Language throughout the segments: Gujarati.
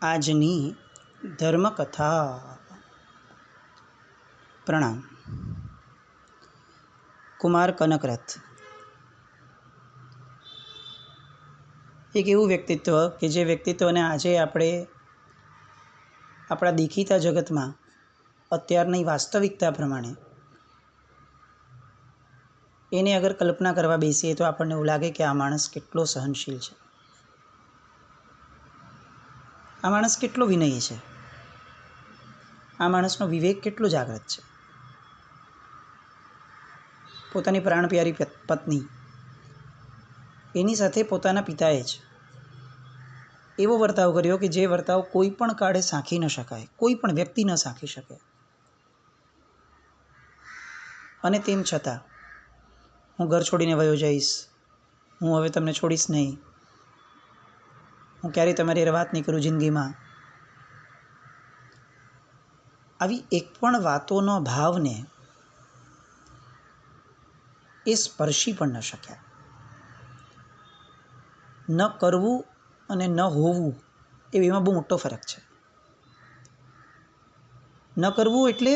આજની ધર્મકથા. પ્રણામ. કુમાર કનકરથ એક એવું વ્યક્તિત્વ કે જે વ્યક્તિત્વને આજે આપણે આપણા દેખીતા જગતમાં અત્યારની વાસ્તવિકતા પ્રમાણે એની અગર કલ્પના કરવા બેસીએ તો આપણને એવું લાગે કે આ માણસ કેટલો સહનશીલ છે, આ માણસ કેટલો વિનયી છે, આ માણસનો વિવેક કેટલો જાગૃત છે. પોતાની પ્રાણપ્યારી પત્ની એની સાથે પોતાના પિતાએ જ એવો વર્તાવ કર્યો કે જે વર્તાવ કોઈ પણ કાળે સાંખી ન શકાય, કોઈ પણ વ્યક્તિ ન સાંખી શકે. અને તેમ છતાં હું ઘર છોડીને વયો જઈશ, હું હવે તમને છોડીશ નહીં, હું ક્યારેય તમારી હારે વાત નહીં કરું જિંદગીમાં, આવી એક પણ વાતોનો ભાવને એ સ્પર્શી પણ ન શક્યા. ન કરવું અને ન હોવું એ એમાં બહુ મોટો ફરક છે. ન કરવું એટલે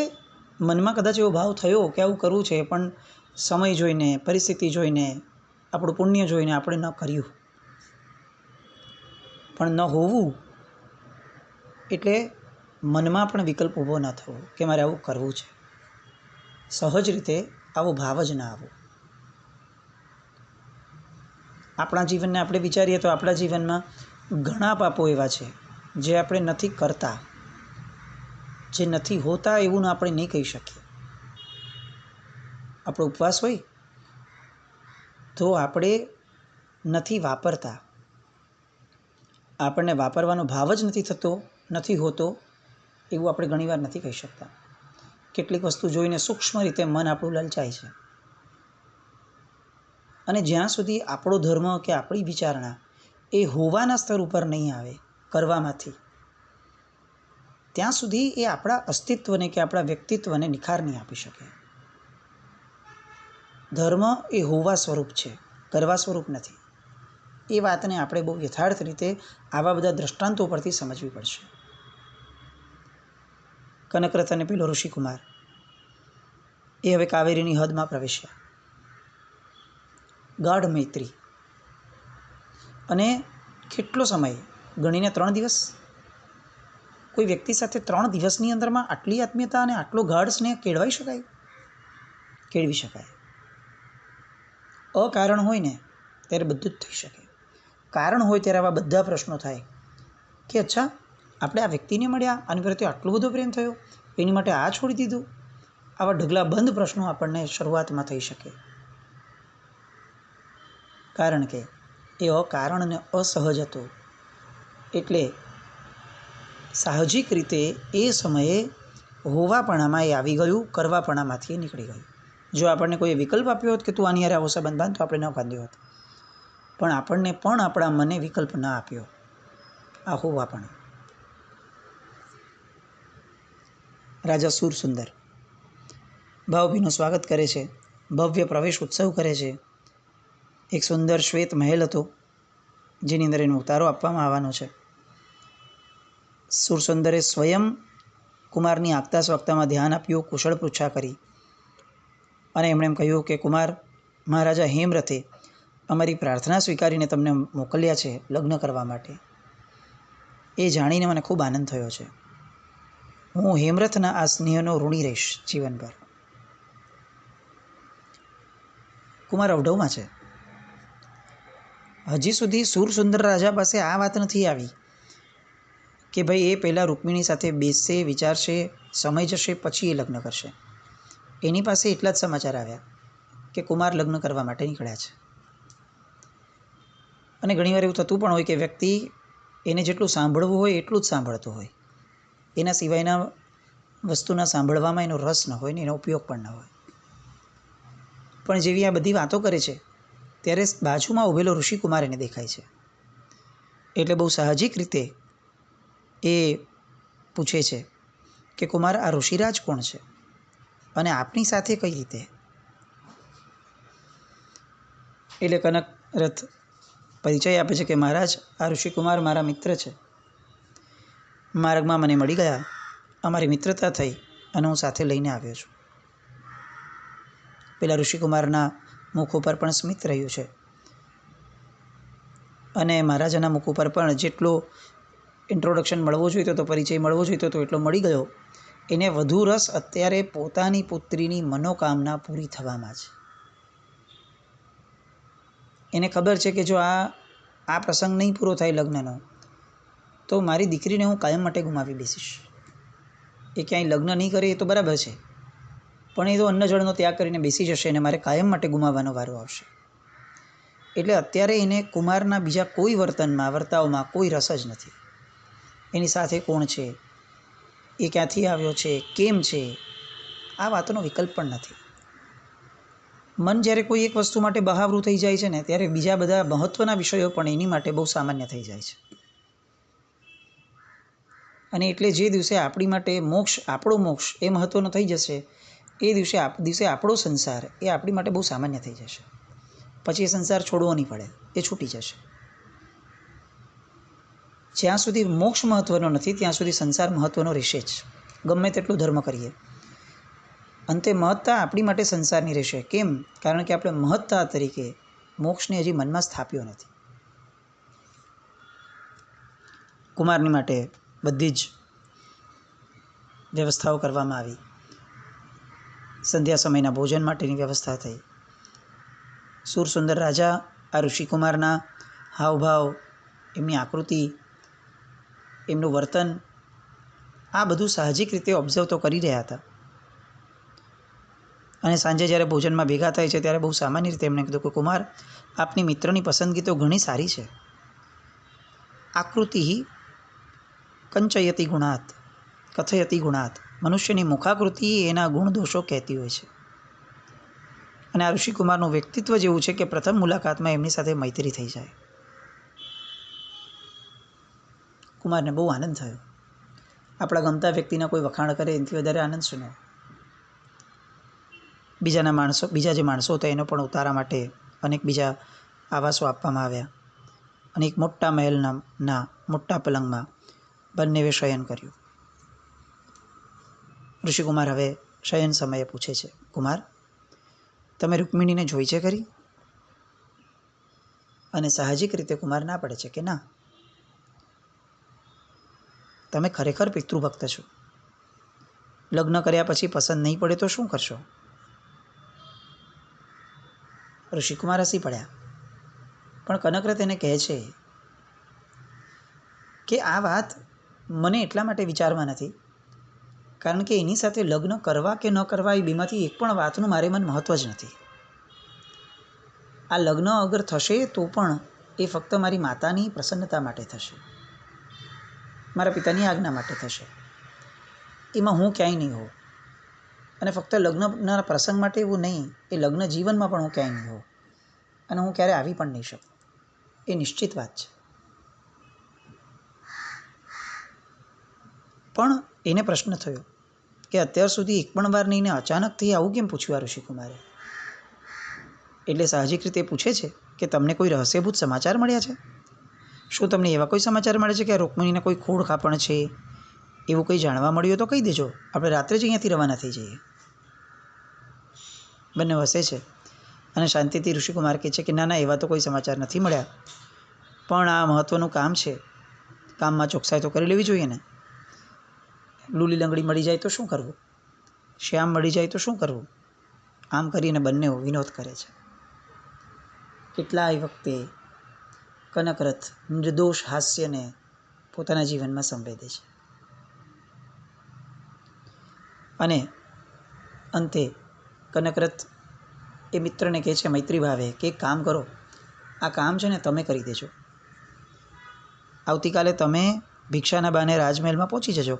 મનમાં કદાચ એવો ભાવ થયો કે આવું કરવું છે, પણ સમય જોઈને, પરિસ્થિતિ જોઈને, આપણું પુણ્ય જોઈને આપણે ન કર્યું. પણ ન હોવું એટલે મનમાં પણ વિકલ્પ ઊભો ન થવો કે મારે આવું કરવું છે. સહજ રીતે આવો ભાવ જ ના આવો. આપણા જીવનને આપણે વિચારીએ તો આપણા જીવનમાં ઘણા પાપો એવા છે જે આપણે નથી કરતા, જે નથી હોતા એવું આપણે નહીં કહી શકીએ. આપણો ઉપવાસ હોય તો આપણે નથી વાપરતા, આપણને વાપરવાનો ભાવ જ નથી થતો, નથી હોતો એવું આપણે ઘણીવાર નથી કહી શકતા. કેટલીક વસ્તુ જોઈને સૂક્ષ્મ રીતે મન આપણું લલચાય છે. અને જ્યાં સુધી આપણો ધર્મ કે આપણી વિચારણા એ હોવાના સ્તર ઉપર નહીં આવે કરવામાંથી, ત્યાં સુધી એ આપણા અસ્તિત્વને કે આપણા વ્યક્તિત્વને નિખાર નહીં આપી શકે. ધર્મ એ હોવા સ્વરૂપ છે, કરવા સ્વરૂપ નથી. એ વાતને આપણે બહુ યથાર્થ રીતે આવા બધા દ્રષ્ટાંતો પરથી સમજવી પડશે. કનકરથ અને પેલો ઋષિકુમાર એ હવે કાવેરીની હદમાં પ્રવેશ્યા. ગાઢ મૈત્રી, અને કેટલો સમય ગણીને 3 દિવસ. કોઈ વ્યક્તિ સાથે 3 દિવસની અંદરમાં આટલી આત્મીયતા અને આટલો ગાઢ સ્નેહ કેળવાઈ શકાય? કેળવી શકાય. અકારણ હોય ને ત્યારે બધું જ થઈ શકે. કારણ હોય ત્યારે આવા બધા પ્રશ્નો થાય કે અચ્છા આપણે આ વ્યક્તિને મળ્યા, આની પ્રત્યે આટલો બધો પ્રેમ થયો, એની માટે આ છોડી દીધું. આવા ઢગલા બંધ પ્રશ્નો આપણને શરૂઆતમાં થઈ શકે. કારણ કે એ અકારણ અને અસહજ હતો. એટલે સાહજિક રીતે એ સમયે હોવાપણામાં એ આવી ગયું, કરવાપણામાંથી નીકળી ગયું. જો આપણને કોઈ વિકલ્પ આપ્યો હોત કે તું આની હારે આવો સંબંધ બાંધ, તો આપણે ન બાંધ્યો હોત. પણ આપણને પણ આપણા મને વિકલ્પ ના આપ્યો આ હોવાપણું. રાજા સુરસુંદર ભાવભીનું સ્વાગત કરે છે, ભવ્ય પ્રવેશ ઉત્સવ કરે છે. એક સુંદર શ્વેત મહેલ હતો જેની અંદર એનો ઉતારો આપવામાં આવવાનો છે. સુરસુંદરે સ્વયં કુમારની આગતા સ્વાગતામાં ધ્યાન આપ્યું, કુશળ પૃચ્છા કરી, અને એમણે એમ કહ્યું કે કુમાર, મહારાજા હેમરથે અમારી પ્રાર્થના સ્વીકારીને તમને મોકલ્યા છે લગ્ન કરવા માટે. એ જાણીને મને ખૂબ આનંદ થયો છે. હું હેમરથના આ સ્નેહનો ઋણી રહીશ જીવનભર. કુમાર અવઢવમાં છે. હજી સુધી સુરસુંદર રાજા પાસે આ વાત નથી આવી કે ભાઈ એ પહેલાં રૂકમિણી સાથે બેસશે, વિચારશે, સમય જશે પછી એ લગ્ન કરશે. એની પાસે એટલા જ સમાચાર આવ્યા કે કુમાર લગ્ન કરવા માટે નીકળ્યા છે. અને ઘણીવાર એવું થતું પણ હોય કે વ્યક્તિ એને જેટલું સાંભળવું હોય એટલું જ સાંભળતો હોય, એના સિવાયના વસ્તુના સાંભળવામાં એનો રસ ન હોય ને એનો ઉપયોગ પણ ન હોય. પણ જેવી આ બધી વાતો કરે છે ત્યારે બાજુમાં ઊભેલો ઋષિકુમાર એને દેખાય છે. એટલે બહુ સાહજિક રીતે એ પૂછે છે કે કુમાર, આ ઋષિરાજ કોણ છે અને આપની સાથે કઈ રીતે? એટલે કનકરથ પરિચય આપે છે કે મહારાજ, આ ઋષિકુમાર મારા મિત્ર છે. માર્ગમાં મને મળી ગયા, અમારી મિત્રતા થઈ અને હું સાથે લઈને આવ્યો છું. પેલા ઋષિકુમારના મુખ ઉપર પણ સ્મિત રહ્યું છે અને મહારાજાના મુખ ઉપર પણ જેટલો ઇન્ટ્રોડક્શન મળવો જોઈતો હતો, પરિચય મળવો જોઈતો હતો, એટલો મળી ગયો. એને વધુ રસ અત્યારે પોતાની પુત્રીની મનોકામના પૂરી થવામાં છે. એને ખબર છે કે જો આ પ્રસંગ નહીં પૂરો થાય લગ્નનો, તો મારી દીકરીને હું કાયમ માટે ગુમાવી બેસીશ. એ ક્યાંય લગ્ન નહીં કરે એ તો બરાબર છે, પણ એ તો અન્ન જળનો ત્યાગ કરીને બેસી જશે અને મારે કાયમ માટે ગુમાવવાનો વારો આવશે. એટલે અત્યારે એને કુમારના બીજા કોઈ વર્તાવમાં કોઈ રસ જ નથી. એની સાથે કોણ છે, એ ક્યાંથી આવ્યો છે, કેમ છે, આ વાતનો વિકલ્પ પણ નથી. મન જ્યારે કોઈ એક વસ્તુ માટે બહાવરું થઈ જાય છે ને, ત્યારે બીજા બધા મહત્ત્વના વિષયો પણ એની માટે બહુ સામાન્ય થઈ જાય છે. અને એટલે જે દિવસે આપણી માટે આપણો મોક્ષ એ મહત્ત્વનો થઈ જશે, એ દિવસે આપણો સંસાર એ આપણી માટે બહુ સામાન્ય થઈ જશે. પછી એ સંસાર છોડવો નહીં પડે, એ છૂટી જશે. જ્યાં સુધી મોક્ષ મહત્ત્વનો નથી ત્યાં સુધી સંસાર મહત્ત્વનો રહેશે જ, ગમે તેટલું ધર્મ કરીએ. અંતે મહત્તા આપણી માટે સંસારની રહેશે. કેમ? કારણ કે આપણે મહત્તા તરીકે મોક્ષને હજી મનમાં સ્થાપ્યો નથી. કુમારની માટે બધી જ વ્યવસ્થાઓ કરવામાં આવી. સંધ્યા સમયના ભોજન માટેની વ્યવસ્થા થઈ. સુરસુંદર રાજા આ ઋષિકુમારના હાવભાવ, એમની આકૃતિ, એમનું વર્તન, આ બધું સાહજિક રીતે ઓબ્ઝર્વ તો કરી રહ્યા હતા. અને સાંજે જ્યારે ભોજનમાં ભેગા થાય છે ત્યારે બહુ સામાન્ય રીતે એમણે કીધું કે કુમાર, આપની મિત્રની પસંદગી તો ઘણી સારી છે. આકૃતિ કંચયતિ ગુણાત કથયતિ ગુણાત. મનુષ્યની મુખાકૃતિ એના ગુણ દોષો કહેતી હોય છે. અને આ ઋષિકુમારનું વ્યક્તિત્વ જેવું છે કે પ્રથમ મુલાકાતમાં એમની સાથે મૈત્રી થઈ જાય. કુમારને બહુ આનંદ થયો. આપણા ગમતા વ્યક્તિના કોઈ વખાણ કરે એનાથી વધારે આનંદ શું? બીજા જે માણસો હતા એનો પણ ઉતારા માટે અનેક બીજા આવાસો આપવામાં આવ્યા. અને એક મોટા મહેલના મોટા પલંગમાં બંનેએ શયન કર્યું. ઋષિકુમાર હવે શયન સમયે પૂછે છે, કુમાર, તમે રૂકમિણીને જોઈ છે ખરી? અને સાહજિક રીતે કુમાર ના પડે છે કે ના, તમે ખરેખર પિતૃભક્ત છો. લગ્ન કર્યા પછી પસંદ નહીં પડે તો શું કરશો? ઋષિકુમાર હસી પડ્યા. પણ કનકરથ એને કહે છે કે આ વાત મને એટલા માટે વિચારવા નથી, કારણ કે એની સાથે લગ્ન કરવા કે ન કરવા એ બેમાંથી એક પણ વાતનું મારે મન મહત્ત્વ જ નથી. આ લગ્ન અગર થશે તો પણ એ ફક્ત મારી માતાની પ્રસન્નતા માટે થશે, મારા પિતાની આજ્ઞા માટે થશે. એમાં હું ક્યાંય નહીં હોઉં. અને ફક્ત લગ્નના પ્રસંગ માટે એવું નહીં, એ લગ્ન જીવનમાં પણ હું ક્યાંય નહીં હોઉં. અને હું ક્યારે આવી પણ નહીં શકું. એ નિશ્ચિત વાત છે. પણ એને પ્રશ્ન થયો કે અત્યાર સુધી એક પણ વાર નહીં ને અચાનકથી આવું કેમ પૂછ્યું આ ઋષિકુમારે? એટલે સાહજિક રીતે પૂછે છે કે તમને કોઈ રહસ્યભૂત સમાચાર મળ્યા છે? શું તમને એવા કોઈ સમાચાર મળે છે કે આ રૂકમિણીને કોઈ ખોડ ખાપણ છે, એવું કંઈ જાણવા મળ્યું તો કહી દેજો, આપણે રાત્રે જ અહીંયાથી રવાના થઈ જઈએ. બંને હસે છે અને શાંતિથી ઋષિકુમાર કહે છે કે ના ના, એવા તો કોઈ સમાચાર નથી મળ્યા, પણ આ મહત્ત્વનું કામ છે, કામમાં ચોકસાઈ તો કરી લેવી જોઈએ ને. લૂલી લંગડી મળી જાય તો શું કરવું? શ્યામ મળી જાય તો શું કરવું? આમ કરીને બંને વિનોદ કરે છે. કેટલાય વખતે કનકરથ નિર્દોષ હાસ્યને પોતાના જીવનમાં સંવેદે છે. અને અંતે કનકરથ એ મિત્રને કહે છે મૈત્રી ભાવે કે એક કામ કરો, આ કામ છે ને તમે કરી દેજો. આવતીકાલે તમે ભિક્ષાના બહાને રાજમહેલમાં પહોંચી જજો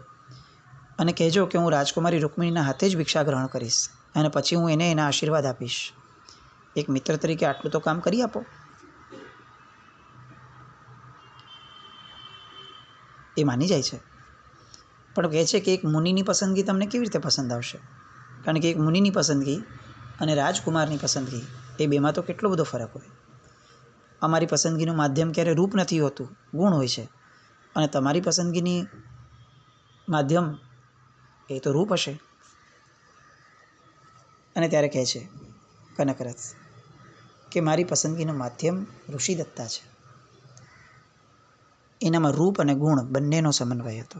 અને કહેજો કે હું રાજકુમારી રૂકમિણીના હાથે જ ભિક્ષા ગ્રહણ કરીશ અને પછી હું એને એના આશીર્વાદ આપીશ. એક મિત્ર તરીકે આટલું તો કામ કરી આપો. એ માની જાય છે, પણ કહે છે કે એક મુનિની પસંદગી તમને કેવી રીતે પસંદ આવશે? કારણ કે એક મુનિની પસંદગી અને રાજકુમારની પસંદગી એ બેમાં તો કેટલો બધો ફરક હોય. અમારી પસંદગીનું માધ્યમ ક્યારે રૂપ નથી હોતું, ગુણ હોય છે. અને તમારી પસંદગીની માધ્યમ એ તો રૂપ હશે. અને ત્યારે કહે છે કનકરથ કે મારી પસંદગીનું માધ્યમ ઋષિદત્તા છે. એનામાં રૂપ અને ગુણ બંનેનો સમન્વય હતો.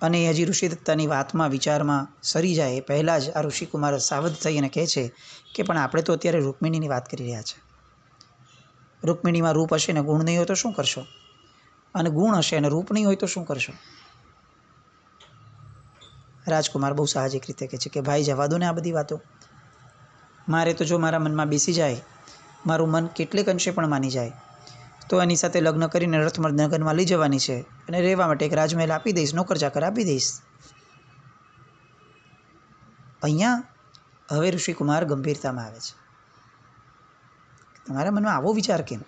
અને હજી ઋષિદત્તાની વાતમાં વિચારમાં સરી જાય એ પહેલાં જ આ ઋષિકુમાર સાવધ થઈ અને કહે છે કે પણ આપણે તો અત્યારે રૂકમિણીની વાત કરી રહ્યા છે. રૂકમિણીમાં રૂપ હશે ને ગુણ નહીં હોય તો શું કરશો? અને ગુણ હશે અને રૂપ નહીં હોય તો શું કરશો? રાજકુમાર બહુ સાહજિક રીતે કહે છે કે ભાઈ જવા દો ને આ બધી વાતો. મારે તો જો મારા મનમાં બેસી જાય, મારું મન કેટલેક અંશે પણ માની જાય તો એની સાથે લગ્ન કરીને રથનગરમાં લઈ જવાની છે અને રહેવા માટે એક રાજમહેલ આપી દઈશ, નોકર ચાકર આપી દઈશ. અહીંયા હવે ઋષિકુમાર ગંભીરતામાં આવે છે. તમારા મનમાં આવો વિચાર કેમ?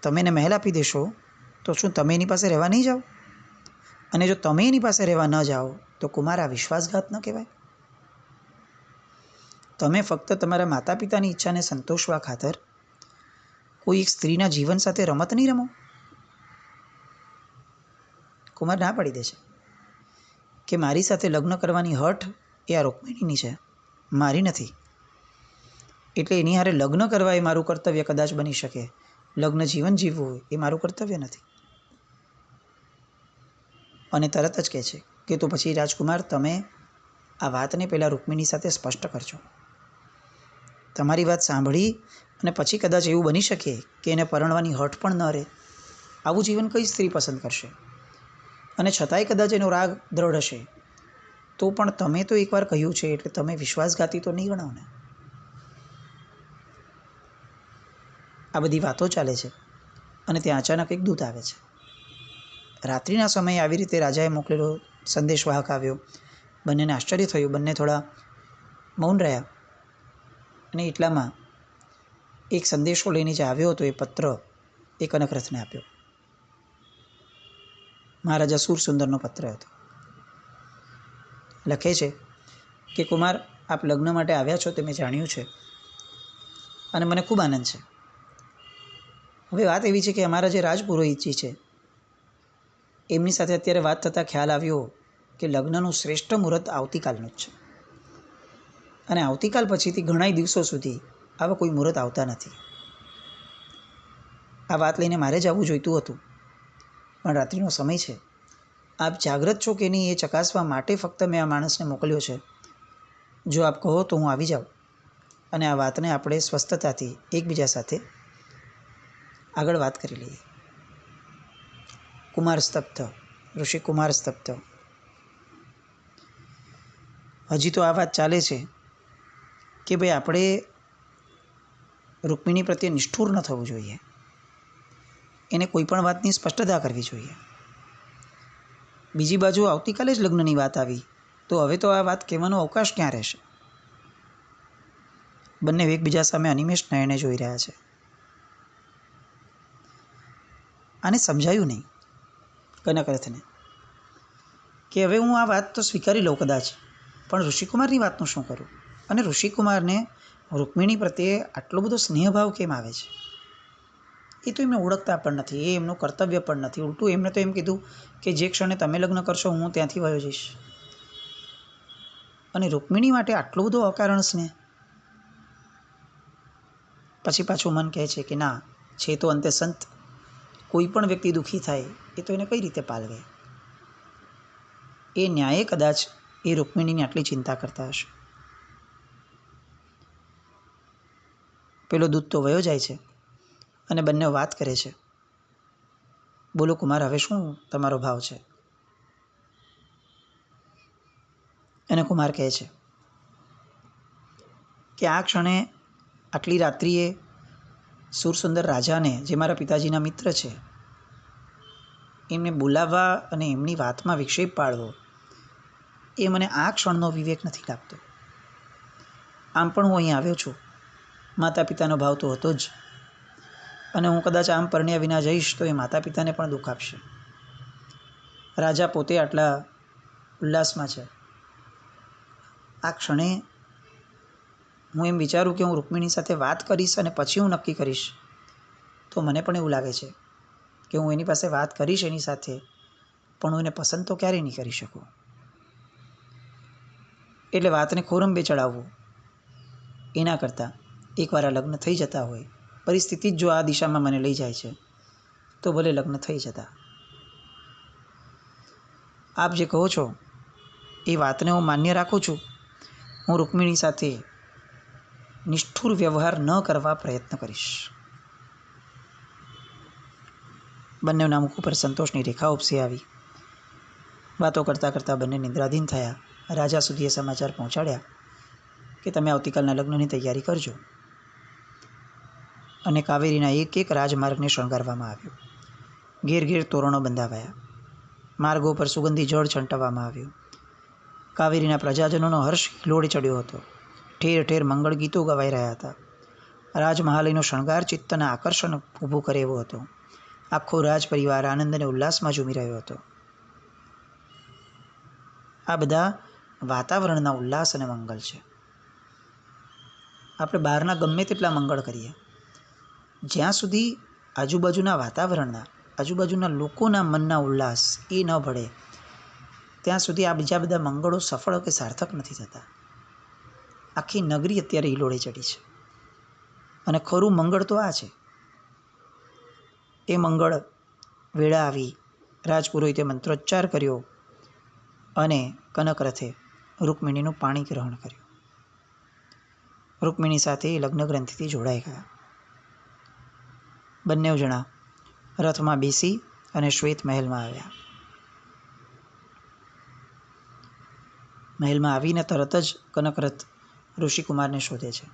તમે એને મહેલ આપી દેશો તો શું તમે એની પાસે રહેવા નહીં જાઓ? અને જો તમે એની પાસે રહેવા ન જાઓ તો કુમાર આ વિશ્વાસઘાત ન કહેવાય? તમે ફક્ત તમારા માતા પિતાની ઈચ્છાને સંતોષવા ખાતર કોઈ એક સ્ત્રીના જીવન સાથે રમત નહીં રમો. કુમાર ના પાડી દે છે કે મારી સાથે લગ્ન કરવાની હઠ એ આ રૂકમિણીની છે, મારી નથી. એટલે એની હારે લગ્ન કરવા એ મારું કર્તવ્ય કદાચ બની શકે, લગ્ન જીવન જીવવું એ મારું કર્તવ્ય નથી. અને તરત જ કહે છે કે તો પછી રાજકુમાર તમે આ વાતને પહેલાં રૂકમિણી સાથે સ્પષ્ટ કરજો. તમારી વાત સાંભળી અને પછી કદાચ એવું બની શકે કે એને પરણવાની હઠ પણ ન રહે. આવું જીવન કઈ સ્ત્રી પસંદ કરશે? અને છતાંય કદાચ એનો રાગ દ્રઢ હશે તો પણ તમે તો એકવાર કહ્યું છે એટલે તમે વિશ્વાસઘાતી તો નહીં ગણાવ ને. આ બધી વાતો ચાલે છે અને ત્યાં અચાનક એક દૂત આવે છે. રાત્રિના સમયે આવી રીતે રાજાએ મોકલેલો સંદેશવાહક આવ્યો. બંનેને આશ્ચર્ય થયું, બંને થોડા મૌન રહ્યા. અને એટલામાં એક સંદેશો લઈને જે આવ્યો હતો એ પત્ર એ કનકરથને આપ્યો. મહારાજા સુરસુંદરનો પત્ર હતો. લખે છે કે કુમાર આપ લગ્ન માટે આવ્યા છો તે મેં જાણ્યું છે અને મને ખૂબ આનંદ છે. હવે વાત એવી છે કે અમારા જે રાજપુરોહિતજી છે એમની સાથે અત્યારે વાત થતાં ખ્યાલ આવ્યો કે લગ્નનું શ્રેષ્ઠ મુહૂર્ત આવતીકાલનું જ છે. અને આવતીકાલ પછીથી ઘણા દિવસો સુધી આવા કોઈ મુહૂર્ત આવતા નથી. આ વાત લઈને મારે જ આવવું જોઈતું હતું પણ રાત્રિનો સમય છે. આપ જાગ્રત છો કે નહીં એ ચકાસવા માટે ફક્ત મેં આ માણસને મોકલ્યો છે. જો આપ કહો તો હું આવી જાઉં અને આ વાતને આપણે સ્વસ્થતાથી એકબીજા સાથે આગળ વાત કરી લઈએ. કુમાર સ્તબ્ધ, ઋષિકુમાર સ્તબ્ધ. હજી તો આ વાત ચાલે છે કે ભાઈ આપણે રૂકમિણી પ્રત્યે નિષ્ઠુર ન થવું જોઈએ, એને કોઈ પણ વાતની સ્પષ્ટતા કરવી જોઈએ. બીજી બાજુ આવતીકાલે જ લગ્નની વાત આવી તો હવે તો આ વાત કહેવાનો અવકાશ ક્યાં રહેશે? બંને એકબીજા સામે અનિમેષ નયને જોઈ રહ્યા છે. આને સમજાયું નહીં કનકરથને કે હવે હું આ વાત તો સ્વીકારી લઉં કદાચ, પણ ઋષિકુમારની વાતનું શું કરું? અને ઋષિકુમારને રૂકમિણી પ્રત્યે આટલો બધો સ્નેહભાવ કેમ આવે છે? એ તો એમને ઓળખતા પણ નથી, એ એમનું કર્તવ્ય પણ નથી. ઉલટું એમને તો એમ કીધું કે જે ક્ષણે તમે લગ્ન કરશો હું ત્યાંથી વયો જઈશ. અને રૂકમિણી માટે આટલો બધો અકારણ સ્નેહ. પછી પાછું મન કહે છે કે ના, છે તો અંતે સંત. કોઈ પણ વ્યક્તિ દુઃખી થાય એ તો એને કઈ રીતે પાલવે? એ ન્યાયે કદાચ એ રૂકમિણીની આટલી ચિંતા કરતા હશે. પેલો દૂત તો વયો જાય છે અને બંને વાત કરે છે. બોલો કુમાર, હવે શું તમારો ભાવ છે? અને કુમાર કહે છે કે આ ક્ષણે આટલી રાત્રિએ સુરસુંદર રાજાને, જે મારા પિતાજીના મિત્ર છે, એમને બોલાવવા અને એમની વાતમાં વિક્ષેપ પાડવો એ મને આ ક્ષણનો વિવેક નથી લાગતો. આમ પણ હું અહીં આવ્યો છું, માતા પિતાનો ભાવ તો હતો જ, અને હું કદાચ આમ પરણ્યા વિના જઈશ તો એ માતા પિતાને પણ દુઃખ આપશે. રાજા પોતે આટલા ઉલ્લાસમાં છે. આ ક્ષણે હું એમ વિચારું કે હું રૂકમિણી સાથે વાત કરીશ અને પછી હું નક્કી કરીશ તો મને પણ એવું લાગે છે કે હું એની પાસે વાત કરીશ એની સાથે પણ હું એને પસંદ તો ક્યારેય નહીં કરી શકું. એટલે વાતને ખોરંબે ચડાવવું એના કરતાં એકવાર આ લગ્ન થઈ જતા હોય, પરિસ્થિતિ જ જો આ દિશામાં મને લઈ જાય છે તો ભલે લગ્ન થઈ જતા. આપ જે કહો છો એ વાતને હું માન્ય રાખું છું. હું રૂકમિણી સાથે નિષ્ઠુર વ્યવહાર ન કરવા પ્રયત્ન કરીશ. બંનેના મુખ ઉપર સંતોષની રેખા ઉપસી આવી. વાતો કરતાં કરતાં બંને નિદ્રાધીન થયા. રાજા સુધી એ સમાચાર પહોંચાડ્યા કે તમે આવતીકાલના લગ્નની તૈયારી કરજો. અને કાવેરીના એક એક રાજમાર્ગને શણગારવામાં આવ્યો. ઘેર ઘેર તોરણો બંધાવાયા. માર્ગો પર સુગંધી જળ છંટાવવામાં આવ્યું. કાવેરીના પ્રજાજનોનો હર્ષ હિલોળે ચડ્યો હતો. ઠેર ઠેર મંગળ ગીતો ગવાઈ રહ્યા હતા. રાજમહાલયનો શણગાર ચિત્તના આકર્ષણ ઊભું કરે એવો હતો. આખો રાજ પરિવાર આનંદ અને ઉલ્લાસમાં ઝૂમી રહ્યો હતો. આ બધા વાતાવરણના ઉલ્લાસ અને મંગળ છે. આપણે બહારના ગમે તેટલા મંગળ કરીએ, જ્યાં સુધી આજુબાજુના વાતાવરણના, આજુબાજુના લોકોના મનના ઉલ્લાસ એ ન ભળે ત્યાં સુધી આ બીજા બધા મંગળો સફળ કે સાર્થક નથી થતા. આખી નગરી અત્યારે હિલોળે ચડી છે અને ખરું મંગળ તો આ છે. એ મંગળ વેળા આવી. રાજપુરોહિતે મંત્રોચ્ચાર કર્યો અને કનકરથે રૂકમિણીનું પાણી ગ્રહણ કર્યું. રૂકમિણી સાથે લગ્ન ગ્રંથિથી જોડાઈ ગયા. બંને જણા રથમાં બેસી અને શ્વેત મહેલમાં આવ્યા. મહેલમાં આવીને તરત જ કનકરથ ઋષિકુમારને શોધે છે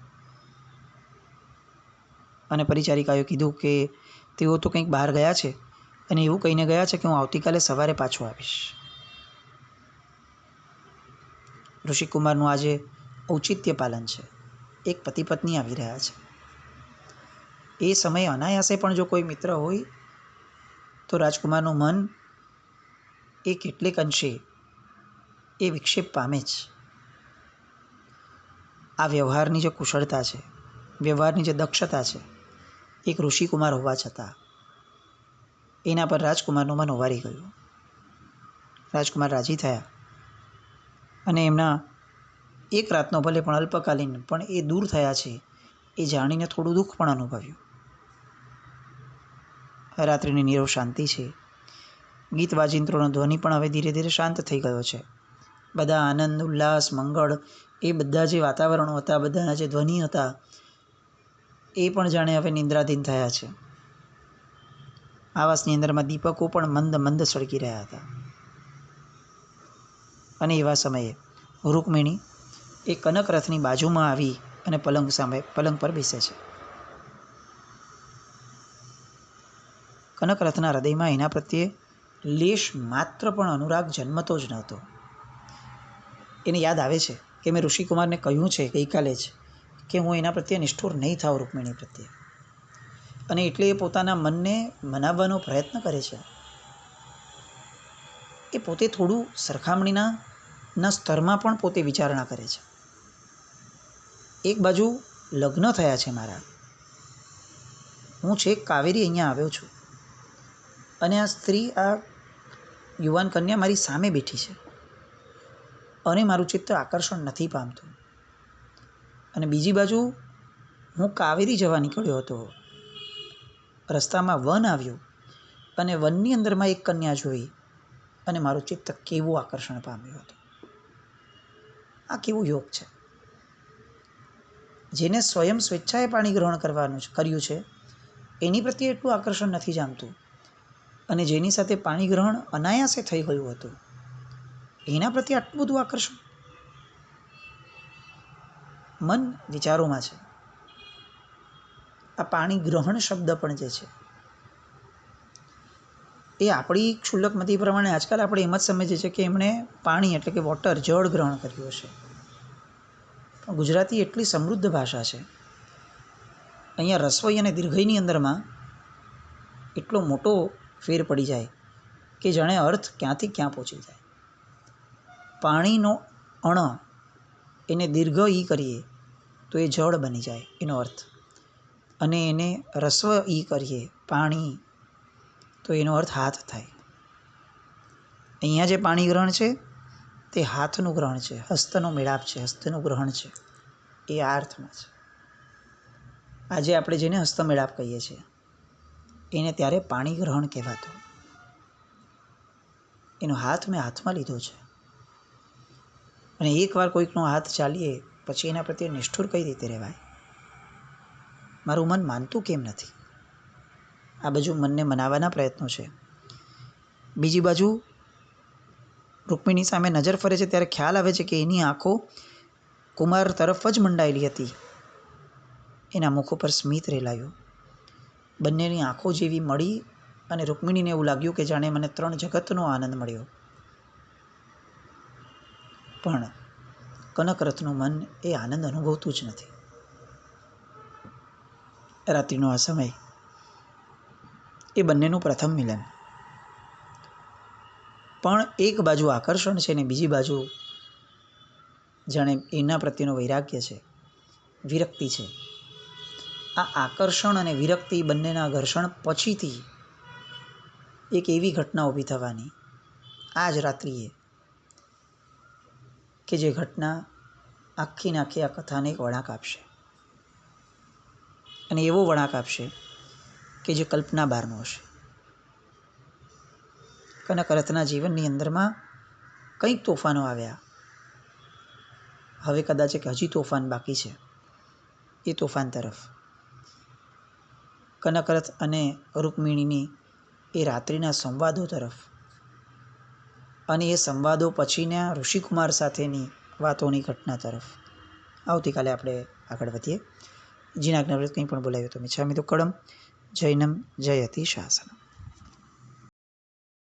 અને પરિચારિકાએ કીધું કે તેઓ તો કંઈક બહાર ગયા છે અને એવું કહીને ગયા છે કે હું આવતીકાલે સવારે પાછો આવીશ. ઋષિકુમારનું આજે ઔચિત્ય પાલન છે. એક પતિ પત્ની આવી રહ્યા છે. એ સમયે અનાયાસે પણ જો કોઈ મિત્ર હોય તો રાજકુમારનું મન એ કેટલેક અંશે એ વિક્ષેપ પામે જ. આ વ્યવહારની જે કુશળતા છે, વ્યવહારની જે દક્ષતા છે, એક ઋષિકુમાર હોવા છતાં એના પર રાજકુમારનું મન ઓવારી ગયું. રાજકુમાર રાજી થયા અને એમના એક રાતનો ભલે પણ અલ્પકાલીન પણ એ દૂર થયા છે એ જાણીને થોડું દુઃખ પણ અનુભવ્યું. રાત્રિની નીરવ શાંતિ છે. ગીત વાજિંત્રોનો ધ્વનિ પણ હવે ધીરે ધીરે શાંત થઈ ગયો છે. બધા આનંદ, ઉલ્લાસ, મંગળ એ બધા જે વાતાવરણો હતા, બધાના જે ધ્વનિ હતા એ પણ જાણે હવે નિંદ્રાધીન થયા છે. આવાસની અંદરમાં દીપકો પણ મંદ મંદ સળગી રહ્યા હતા. અને એવા સમયે રૂકમિણી એ કનકરથની બાજુમાં આવી અને પલંગ પર બેસે છે. કનકરથના હૃદયમાં એના પ્રત્યે લેશ માત્ર પણ અનુરાગ જન્મતો જ નહોતો. એને યાદ આવે છે કે મેં ઋષિકુમારને કહ્યું છે ગઈકાલે જ કે હું એના પ્રત્યે નિષ્ઠુર નહીં થાઉં રૂકમિણી પ્રત્યે, અને એટલે એ પોતાના મનને મનાવવાનો પ્રયત્ન કરે છે. એ પોતે થોડું સરખામણીના સ્તરમાં પણ પોતે વિચારણા કરે છે. એક બાજુ લગ્ન થયા છે મારા, હું છેક કાવેરી અહીંયા આવ્યો છું અને આ સ્ત્રી, આ યુવાન કન્યા મારી સામે બેઠી છે અને મારું ચિત્ત આકર્ષણ નથી પામતું. અને બીજી બાજુ હું કાવેરી જવા નીકળ્યો હતો. રસ્તામાં વન આવ્યું અને વનની અંદરમાં એક કન્યા જોઈ અને મારું ચિત્ત કેવું આકર્ષણ પામ્યું હતું. આ કેવું યોગ છે! જેને સ્વયં સ્વેચ્છાએ પાણી ગ્રહણ કર્યું છે એની પ્રત્યે એટલું આકર્ષણ નથી જામતું, અને જેની સાથે પાણી ગ્રહણ અનાયાસે થઈ ગયું હતું એના પ્રત્યે આટલું બધું આકર્ષણ. મન વિચારોમાં છે. આ પાણી ગ્રહણ શબ્દ પણ જે છે એ આપણી ક્ષુલ્લક મતિ પ્રમાણે આજકાલ આપણે એમ જ સમજીએ છીએ કે એમણે પાણી એટલે કે વોટર, જળ ગ્રહણ કર્યું હશે. પણ ગુજરાતી એટલી સમૃદ્ધ ભાષા છે. અહીંયા રસોઈ અને દીર્ઘઈની અંદરમાં એટલો મોટો ફેર પડી જાય કે જાણે અર્થ ક્યાંથી ક્યાં પહોંચી જાય. પાણીનો અણ એને દીર્ઘ ઈ કરીએ તો એ જળ બની જાય એનો અર્થ, અને એને રસ્વ ઈ કરીએ પાણી તો એનો અર્થ હાથ થાય. અહીંયા જે પાણી ગ્રહણ છે તે હાથનું ગ્રહણ છે, હસ્તનો મેળાપ છે, હસ્તનું ગ્રહણ છે, એ આ અર્થમાં છે. આજે આપણે જેને હસ્તમેળાપ કહીએ છીએ એને ત્યારે પાણી ગ્રહણ કહેવાતું. એનો હાથ મેં હાથમાં લીધો છે. અને એકવાર કોઈકનો હાથ ચાલીએ પછી એના પ્રત્યે નિષ્ઠુર કઈ રીતે રહેવાય? મારું મન માનતું કેમ નથી? આ બાજુ મનને મનાવવાના પ્રયત્નો છે. બીજી બાજુ રૂકમિણી સામે નજર ફરે છે ત્યારે ખ્યાલ આવે છે કે એની આંખો કુમાર તરફ જ મંડાયેલી હતી. એના મુખ ઉપર સ્મિત રેલાયું. બંનેની આંખો જેવી મળી અને રૂકમિણીને એવું લાગ્યું કે જાણે મને 3 જગતનો આનંદ મળ્યો. પણ કનકરથનું મન એ આનંદ અનુભવતું જ નથી. રાત્રિનો આ સમય એ બંનેનું પ્રથમ મિલન. પણ એક બાજુ આકર્ષણ છે ને બીજી બાજુ જાણે એના પ્રત્યેનો વૈરાગ્ય છે, વિરક્તિ છે. આ આકર્ષણ અને વિરક્તિ બંનેના ઘર્ષણ પછીથી એક એવી ઘટના ઊભી થવાની આ જ રાત્રિએ કે જે ઘટના આખીને આખી આ કથાને એક વળાંક આપશે. અને એવો વળાંક આપશે કે જે કલ્પના બહારનો હશે. કનકરથના જીવનની અંદરમાં કંઈક તોફાનો આવ્યા. હવે કદાચ એક હજી તોફાન બાકી છે. એ તોફાન તરફ કનકરથ અને રૂકમિણીની એ રાત્રિના સંવાદો તરફ અને એ સંવાદો પછીના ઋષિકુમાર સાથેની વાતોની ઘટના તરફ આવતીકાલે આપણે આગળ વધીએ. જીનાજ્ઞાવ્રત કંઈ પણ બોલાવ્યો તો મિચ્છામિ દુક્કડમ. જૈનમ જયતિ શાસનમ.